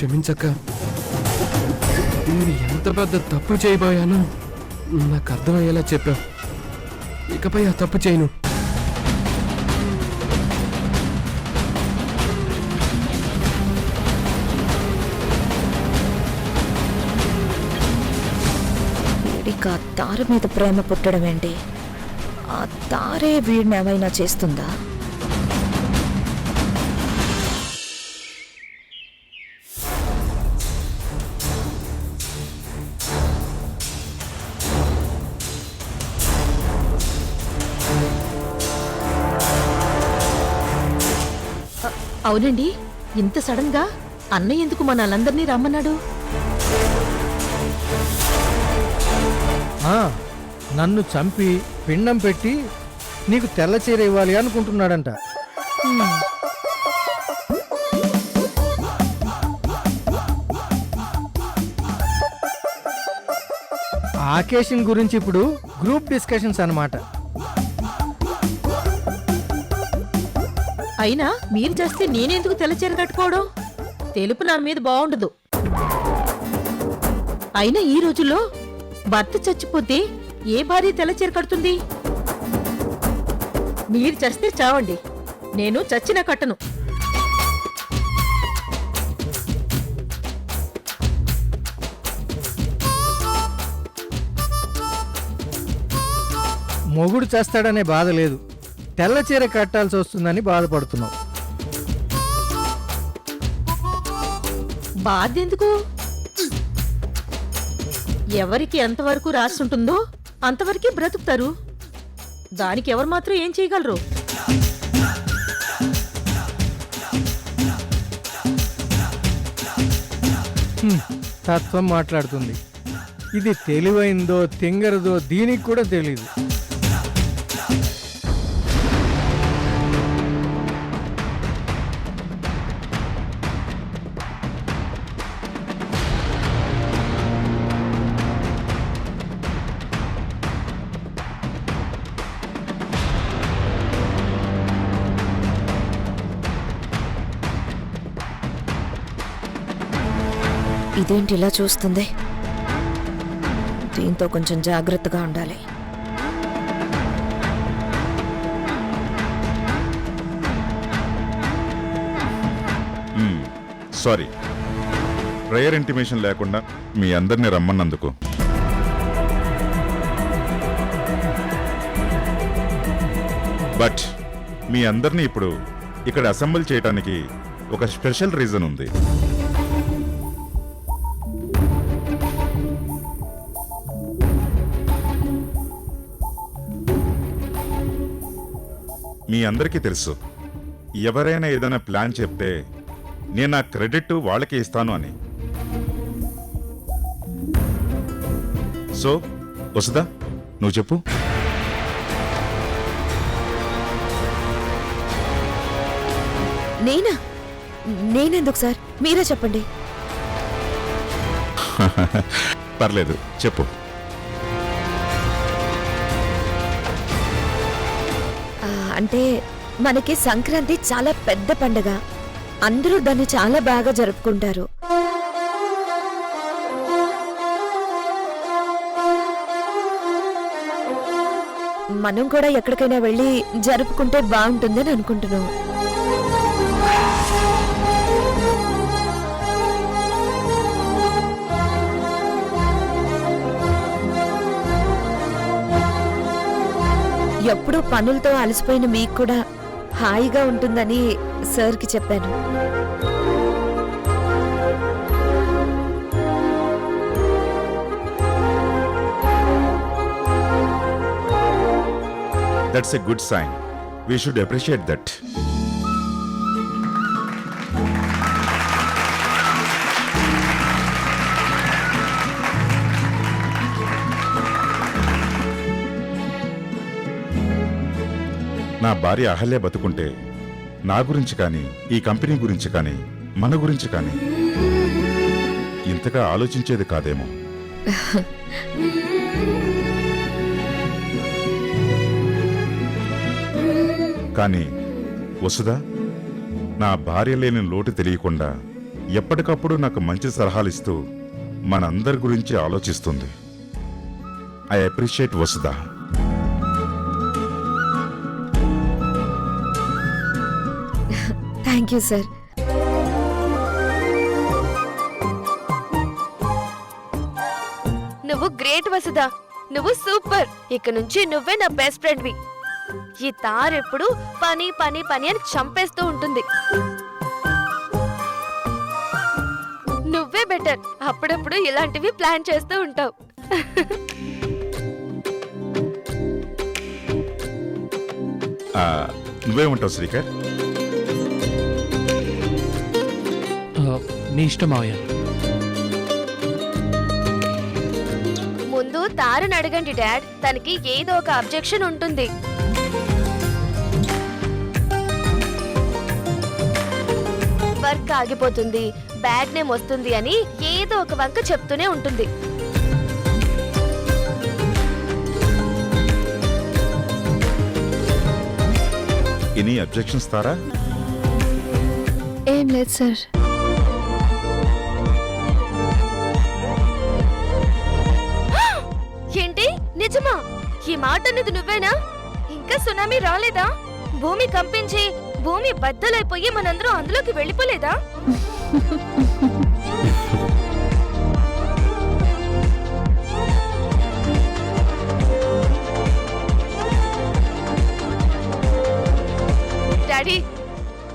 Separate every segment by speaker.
Speaker 1: క్షమించక్క. నేను ఎంత పెద్ద తప్పు చేయబోయానో నాకు అర్థమయ్యేలా చెప్పావు. ఇకపై ఆ తప్పు చేయను.
Speaker 2: వీడికి ఆ తార మీద ప్రేమ పుట్టడం ఏంటి? ఆ తారే వీడిని ఏమైనా చేస్తుందా?
Speaker 3: అవునండి, ఇంత సడన్ గా అన్నయ్య ఎందుకు మనల్ందరినీ రమ్మన్నాడు?
Speaker 4: నన్ను చంపి పిండం పెట్టి నీకు తెల్ల చీర ఇవ్వాలి అనుకుంటున్నాడంట. ఆకేషన్ గురించి ఇప్పుడు గ్రూప్ డిస్కషన్స్ అన్నమాట.
Speaker 3: అయినా మీరు చేస్తే నేనెందుకు తెల్లచీర కట్టుకోవడం? తెలుపు నా మీద బాగుండదు. అయినా ఈ రోజుల్లో భర్త చచ్చిపోతే ఏ భార్య తెల్లచీర కడుతుంది? మీరు చస్తే చావండి, నేను చచ్చినా కట్టను.
Speaker 4: మొగుడు చేస్తాడనే బాధ లేదు, తెల్ల చీర కట్టాల్సి వస్తుందని బాధపడుతున్నావు.
Speaker 3: బాధ ఎందుకు? ఎవరికి ఎంతవరకు రాస్తుంటుందో అంతవరకే బ్రతుకుతారు. దానికి ఎవరు మాత్రం ఏం చేయగలరు?
Speaker 4: తత్వం మాట్లాడుతుంది. ఇది తెలివైందో తింగరదో దీనికి కూడా తెలీదు.
Speaker 2: ఇదేంటి ఇలా చూస్తుంది? దీంతో కొంచెం జాగ్రత్తగా ఉండాలి.
Speaker 5: సారీ, ప్రేయర్ ఇంటిమేషన్ లేకుండా మీ అందరినీ రమ్మన్నందుకు. బట్ మీ అందరినీ ఇప్పుడు ఇక్కడ అసెంబ్ల్ చేయడానికి ఒక స్పెషల్ రీజన్ ఉంది. మీ అందరికీ తెలుసు, ఎవరైనా ఏదైనా ప్లాన్ చెప్తే నేను ఆ క్రెడిట్ వాళ్ళకే ఇస్తాను అని. సో వసుదా, నువ్వు చెప్పు.
Speaker 2: నేనెందుకు సార్, మీరే చెప్పండి.
Speaker 5: పర్లేదు, చెప్పు.
Speaker 2: అంటే మనకి సంక్రాంతి చాలా పెద్ద పండుగ. అందరూ దాన్ని చాలా బాగా జరుపుకుంటారు. మనం కూడా ఎక్కడికైనా వెళ్ళి జరుపుకుంటే బాగుంటుందని అనుకుంటున్నాం. ఎప్పుడూ పనులతో అలసిపోయిన మీకు కూడా హాయిగా ఉంటుందని సార్కి చెప్పాను.
Speaker 5: That's a good sign. We should appreciate that. నా భార్య అహల్య బతుకుంటే నా గురించి కానీ, ఈ కంపెనీ గురించి కానీ, మన గురించి కానీ ఇంతగా ఆలోచించేది కాదేమో. కానీ వసుదా, నా భార్య లేని లోటు తెలియకుండా ఎప్పటికప్పుడు నాకు మంచి సలహాలు ఇస్తూ మనందరి గురించి ఆలోచిస్తుంది. I appreciate Vasudha.
Speaker 2: Thank you sir.
Speaker 6: నువ్వు గ్రేట్ వసుధ, నువ్వు సూపర్. ఇక నుంచి నువ్వే నా బెస్ట్ ఫ్రెండ్వి. ఈ తారెప్పుడు పని పని పని అని చంపేస్తూ ఉంటుంది. నువ్వే బెటర్. అప్పుడప్పుడు ఇలాంటివి ప్లాన్ చేస్తూ ఉంటావు.
Speaker 5: నువ్వేమంటావు శ్రీకర్?
Speaker 1: నీ ఇష్టం మావయ్య.
Speaker 6: ముందు తారని అడగండి డాడ్, తనకి ఏదో ఒక అబ్జెక్షన్ ఉంటుంది. వర్క్ ఆగిపోతుంది, బ్యాడ్ నేమ్ వస్తుంది అని ఏదో ఒక వంక చెప్తూనే ఉంటుంది.
Speaker 5: ఎనీ అబ్జెక్షన్స్ తారా?
Speaker 2: ఏం లేదు సార్.
Speaker 6: ఏంటి, నిజమా? ఈ మాట అన్నది నువ్వేనా? ఇంకా సునామీ రాలేదా? భూమి కంపించి భూమి బద్దలైపోయి మనందరం అందులోకి వెళ్ళిపోలేదా? డాడీ,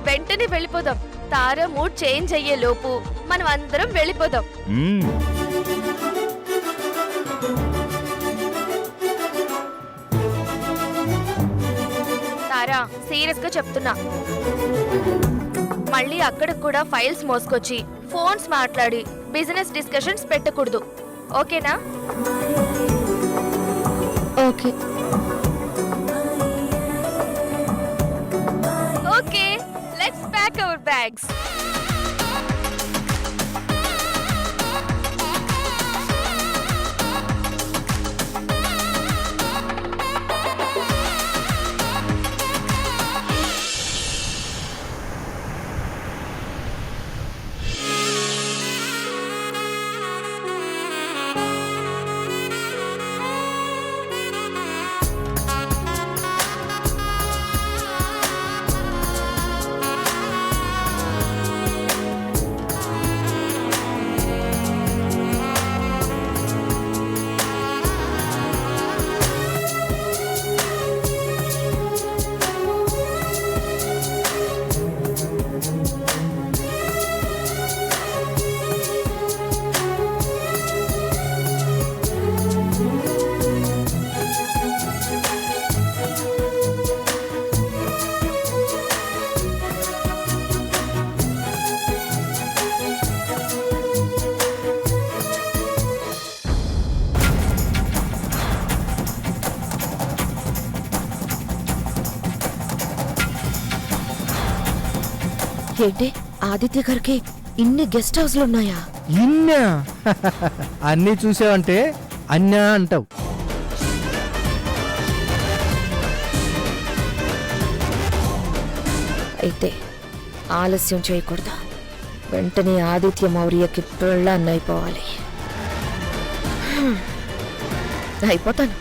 Speaker 6: వెంటనే వెళ్ళిపోదాం. తార మూడ్ చేంజ్ అయ్యే లోపు మనం అందరం వెళ్ళిపోదాం. తారా, సీరియస్ గా చెప్తున్నా, మళ్ళీ అక్కడ కూడా ఫైల్స్ మోసుకొచ్చి ఫోన్స్ మాట్లాడి బిజినెస్ డిస్కషన్స్ పెట్టకూడదు. ఓకేనా?
Speaker 2: Okay.
Speaker 6: Okay, let's pack our bags.
Speaker 2: ఏంటి, ఆదిత్య గారికి ఇన్ని గెస్ట్ హౌస్లు ఉన్నాయా?
Speaker 4: ఇన్నా అన్నీ చూసావంటే అన్యా అంటావు.
Speaker 2: అయితే ఆలస్యం చేయకూడదు. వెంటనే ఆదిత్య మౌర్యకి పెళ్ళాన్ని అయిపోవాలి. అయిపోతాను.